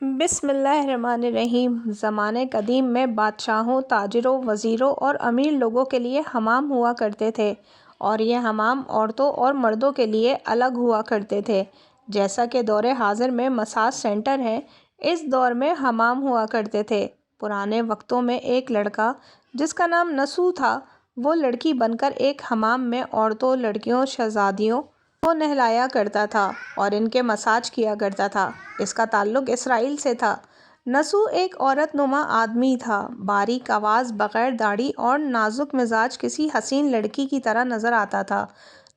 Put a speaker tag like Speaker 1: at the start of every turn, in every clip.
Speaker 1: بسم اللہ الرحمن الرحیم۔ زمانے قدیم میں بادشاہوں، تاجروں، وزیروں اور امیر لوگوں کے لیے حمام ہوا کرتے تھے، اور یہ حمام عورتوں اور مردوں کے لیے الگ ہوا کرتے تھے۔ جیسا کہ دور حاضر میں مساج سینٹر ہیں، اس دور میں حمام ہوا کرتے تھے۔ پرانے وقتوں میں ایک لڑکا جس کا نام نسو تھا، وہ لڑکی بن کر ایک حمام میں عورتوں، لڑکیوں، شہزادیوں کو نہلایا کرتا تھا اور ان کے مساج کیا کرتا تھا۔ اس کا تعلق اسرائیل سے تھا۔ نسو ایک عورت نما آدمی تھا، باریک آواز، بغیر داڑھی اور نازک مزاج، کسی حسین لڑکی کی طرح نظر آتا تھا۔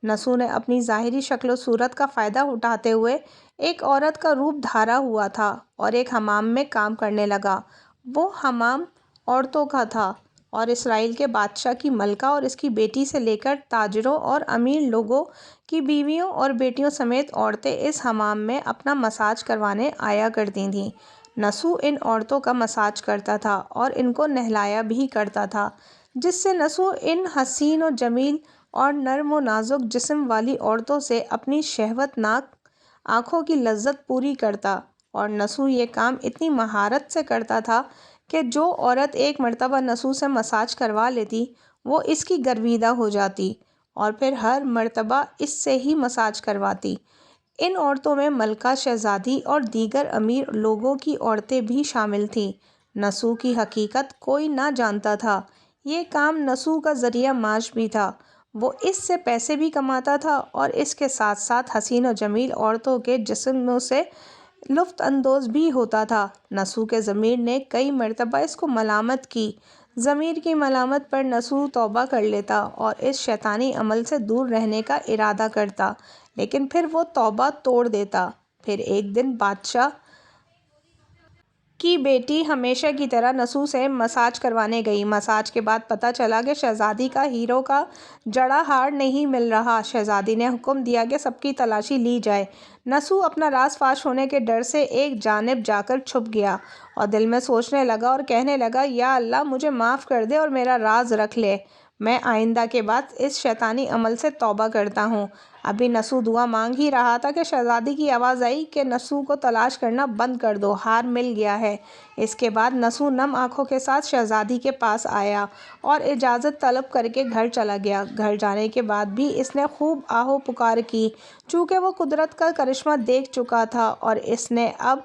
Speaker 1: نسو نے اپنی ظاہری شکل و صورت کا فائدہ اٹھاتے ہوئے ایک عورت کا روپ دھارا ہوا تھا اور ایک حمام میں کام کرنے لگا۔ وہ حمام عورتوں کا تھا اور اسرائیل کے بادشاہ کی ملکہ اور اس کی بیٹی سے لے کر تاجروں اور امیر لوگوں کی بیویوں اور بیٹیوں سمیت عورتیں اس حمام میں اپنا مساج کروانے آیا کرتی تھیں۔ نسو ان عورتوں کا مساج کرتا تھا اور ان کو نہلایا بھی کرتا تھا، جس سے نسو ان حسین و جمیل اور نرم و نازک جسم والی عورتوں سے اپنی شہوت ناک آنکھوں کی لذت پوری کرتا۔ اور نسو یہ کام اتنی مہارت سے کرتا تھا کہ جو عورت ایک مرتبہ نسو سے مساج کروا لیتی، وہ اس کی گرویدہ ہو جاتی اور پھر ہر مرتبہ اس سے ہی مساج کرواتی۔ ان عورتوں میں ملکہ، شہزادی اور دیگر امیر لوگوں کی عورتیں بھی شامل تھیں۔ نسو کی حقیقت کوئی نہ جانتا تھا۔ یہ کام نسو کا ذریعہ معاش بھی تھا۔ وہ اس سے پیسے بھی کماتا تھا اور اس کے ساتھ ساتھ حسین و جمیل عورتوں کے جسموں سے لطف اندوز بھی ہوتا تھا۔ نسو کے ضمیر نے کئی مرتبہ اس کو ملامت کی۔ ضمیر کی ملامت پر نسو توبہ کر لیتا اور اس شیطانی عمل سے دور رہنے کا ارادہ کرتا، لیکن پھر وہ توبہ توڑ دیتا۔ پھر ایک دن بادشاہ کی بیٹی ہمیشہ کی طرح نسو سے مساج کروانے گئی۔ مساج کے بعد پتہ چلا کہ شہزادی کا ہیروں کا جڑا ہار نہیں مل رہا۔ شہزادی نے حکم دیا کہ سب کی تلاشی لی جائے۔ نسو اپنا راز فاش ہونے کے ڈر سے ایک جانب جا کر چھپ گیا اور دل میں سوچنے لگا اور کہنے لگا، یا اللہ، مجھے معاف کر دے اور میرا راز رکھ لے۔ میں آئندہ کے بعد اس شیطانی عمل سے توبہ کرتا ہوں۔ ابھی نسو دعا مانگ ہی رہا تھا کہ شہزادی کی آواز آئی کہ نسو کو تلاش کرنا بند کر دو، ہار مل گیا ہے۔ اس کے بعد نسو نم آنکھوں کے ساتھ شہزادی کے پاس آیا اور اجازت طلب کر کے گھر چلا گیا۔ گھر جانے کے بعد بھی اس نے خوب آہو پکار کی، چونکہ وہ قدرت کا کرشمہ دیکھ چکا تھا اور اس نے اب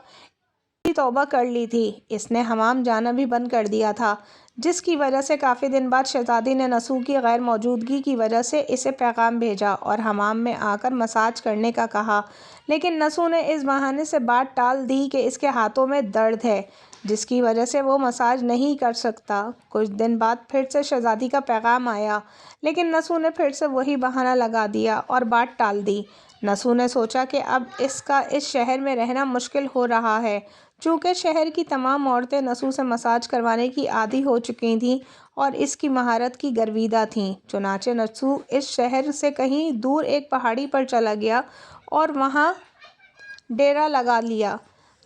Speaker 1: کی توبہ کر لی تھی۔ اس نے حمام جانا بھی بند کر دیا تھا، جس کی وجہ سے کافی دن بعد شہزادی نے نسو کی غیر موجودگی کی وجہ سے اسے پیغام بھیجا اور حمام میں آ کر مساج کرنے کا کہا، لیکن نسو نے اس بہانے سے بات ٹال دی کہ اس کے ہاتھوں میں درد ہے، جس کی وجہ سے وہ مساج نہیں کر سکتا۔ کچھ دن بعد پھر سے شہزادی کا پیغام آیا، لیکن نسو نے پھر سے وہی بہانہ لگا دیا اور بات ٹال دی۔ نسو نے سوچا کہ اب اس کا اس شہر میں رہنا مشکل ہو رہا ہے، چونکہ شہر کی تمام عورتیں نسو سے مساج کروانے کی عادی ہو چکی تھیں اور اس کی مہارت کی گرویدہ تھیں۔ چنانچہ نسو اس شہر سے کہیں دور ایک پہاڑی پر چلا گیا اور وہاں ڈیرا لگا لیا،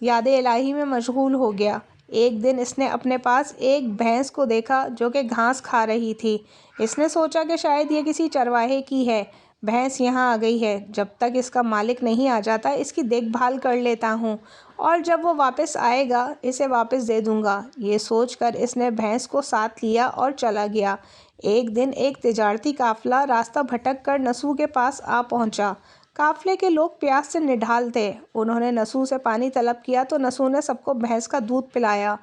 Speaker 1: یاد الہی میں مشغول ہو گیا۔ ایک دن اس نے اپنے پاس ایک بھینس کو دیکھا جو کہ گھاس کھا رہی تھی۔ اس نے سوچا کہ شاید یہ کسی چرواہے کی ہے۔ بھینس یہاں آ گئی ہے، جب تک اس کا مالک نہیں آ جاتا اس کی دیکھ بھال کر لیتا ہوں، اور جب وہ واپس آئے گا اسے واپس دے دوں گا۔ یہ سوچ کر اس نے بھینس کو ساتھ لیا اور چلا گیا۔ ایک دن ایک تجارتی قافلہ راستہ بھٹک کر نسو کے پاس آ پہنچا۔ قافلے کے لوگ پیاس سے نڈھال تھے۔ انہوں نے نسو سے پانی طلب کیا تو نسو نے سب کو بھینس کا دودھ پلایا۔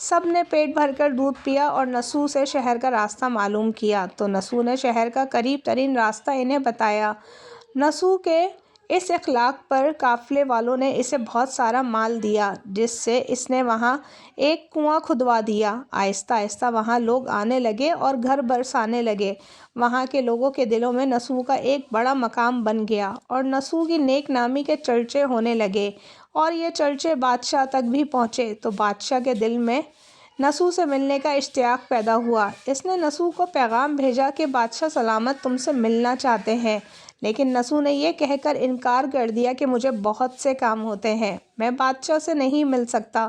Speaker 1: سب نے پیٹ بھر کر دودھ پیا اور نسو سے شہر کا راستہ معلوم کیا تو نسو نے شہر کا قریب ترین راستہ انہیں بتایا۔ نسو کے اس اخلاق پر قافلے والوں نے اسے بہت سارا مال دیا، جس سے اس نے وہاں ایک کنواں کھدوا دیا۔ آہستہ آہستہ وہاں لوگ آنے لگے اور گھر برسانے لگے۔ وہاں کے لوگوں کے دلوں میں نسو کا ایک بڑا مقام بن گیا اور نسو کی نیک نامی کے چرچے ہونے لگے، اور یہ چرچے بادشاہ تک بھی پہنچے تو بادشاہ کے دل میں نسو سے ملنے کا اشتیاق پیدا ہوا۔ اس نے نسو کو پیغام بھیجا کہ بادشاہ سلامت تم سے ملنا چاہتے ہیں، لیکن نسو نے یہ کہہ کر انکار کر دیا کہ مجھے بہت سے کام ہوتے ہیں، میں بادشاہ سے نہیں مل سکتا۔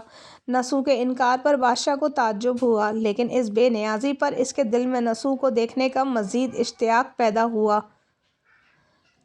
Speaker 1: نسو کے انکار پر بادشاہ کو تعجب ہوا، لیکن اس بے نیازی پر اس کے دل میں نسو کو دیکھنے کا مزید اشتیاق پیدا ہوا۔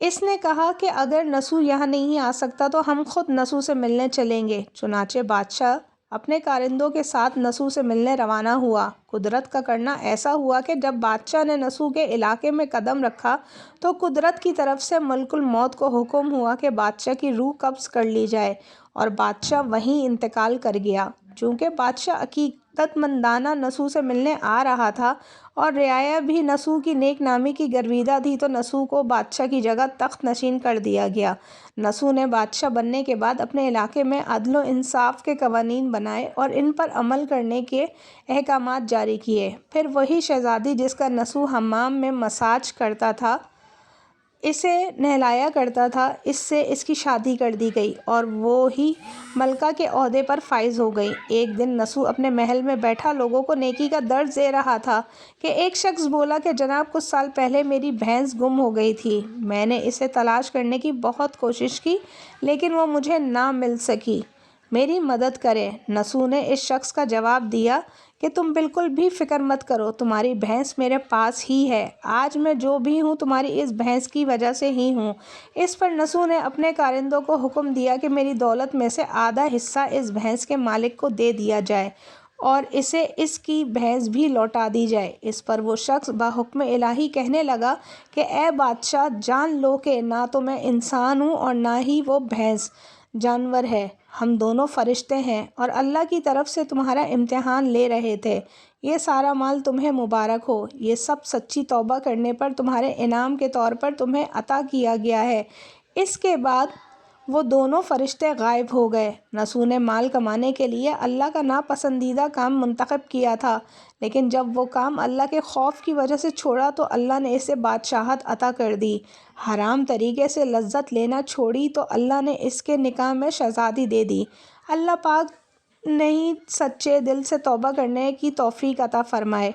Speaker 1: اس نے کہا کہ اگر نسو یہاں نہیں آ سکتا تو ہم خود نسو سے ملنے چلیں گے۔ چنانچہ بادشاہ اپنے کارندوں کے ساتھ نسو سے ملنے روانہ ہوا۔ قدرت کا کرنا ایسا ہوا کہ جب بادشاہ نے نسو کے علاقے میں قدم رکھا تو قدرت کی طرف سے ملک الموت کو حکم ہوا کہ بادشاہ کی روح قبض کر لی جائے، اور بادشاہ وہیں انتقال کر گیا۔ چونکہ بادشاہ عقیدت مندانہ نسو سے ملنے آ رہا تھا اور رعایا بھی نسو کی نیک نامی کی گرویدہ تھی، تو نسو کو بادشاہ کی جگہ تخت نشین کر دیا گیا۔ نسو نے بادشاہ بننے کے بعد اپنے علاقے میں عدل و انصاف کے قوانین بنائے اور ان پر عمل کرنے کے احکامات جاری کیے۔ پھر وہی شہزادی جس کا نسو حمام میں مساج کرتا تھا، اسے نہلایا کرتا تھا، اس سے اس کی شادی کر دی گئی اور وہی ملکہ کے عہدے پر فائز ہو گئی۔ ایک دن نسو اپنے محل میں بیٹھا لوگوں کو نیکی کا درس دے رہا تھا کہ ایک شخص بولا کہ جناب کچھ سال پہلے میری بھینس گم ہو گئی تھی۔ میں نے اسے تلاش کرنے کی بہت کوشش کی لیکن وہ مجھے نہ مل سکی، میری مدد کریں۔ نسو نے اس شخص کا جواب دیا کہ تم بالکل بھی فکر مت کرو، تمہاری بھینس میرے پاس ہی ہے، آج میں جو بھی ہوں تمہاری اس بھینس کی وجہ سے ہی ہوں۔ اس پر نسو نے اپنے کارندوں کو حکم دیا کہ میری دولت میں سے آدھا حصہ اس بھینس کے مالک کو دے دیا جائے اور اسے اس کی بھینس بھی لوٹا دی جائے۔ اس پر وہ شخص بحکم الہی کہنے لگا کہ اے بادشاہ، جان لو کہ نہ تو میں انسان ہوں اور نہ ہی وہ بھینس جانور ہے، ہم دونوں فرشتے ہیں اور اللہ کی طرف سے تمہارا امتحان لے رہے تھے۔ یہ سارا مال تمہیں مبارک ہو، یہ سب سچی توبہ کرنے پر تمہارے انعام کے طور پر تمہیں عطا کیا گیا ہے۔ اس کے بعد وہ دونوں فرشتے غائب ہو گئے۔ نسو نے مال کمانے کے لیے اللہ کا ناپسندیدہ کام منتخب کیا تھا، لیکن جب وہ کام اللہ کے خوف کی وجہ سے چھوڑا تو اللہ نے اسے بادشاہت عطا کر دی۔ حرام طریقے سے لذت لینا چھوڑی تو اللہ نے اس کے نکاح میں شہزادی دے دی۔ اللہ پاک نہیں سچے دل سے توبہ کرنے کی توفیق عطا فرمائے۔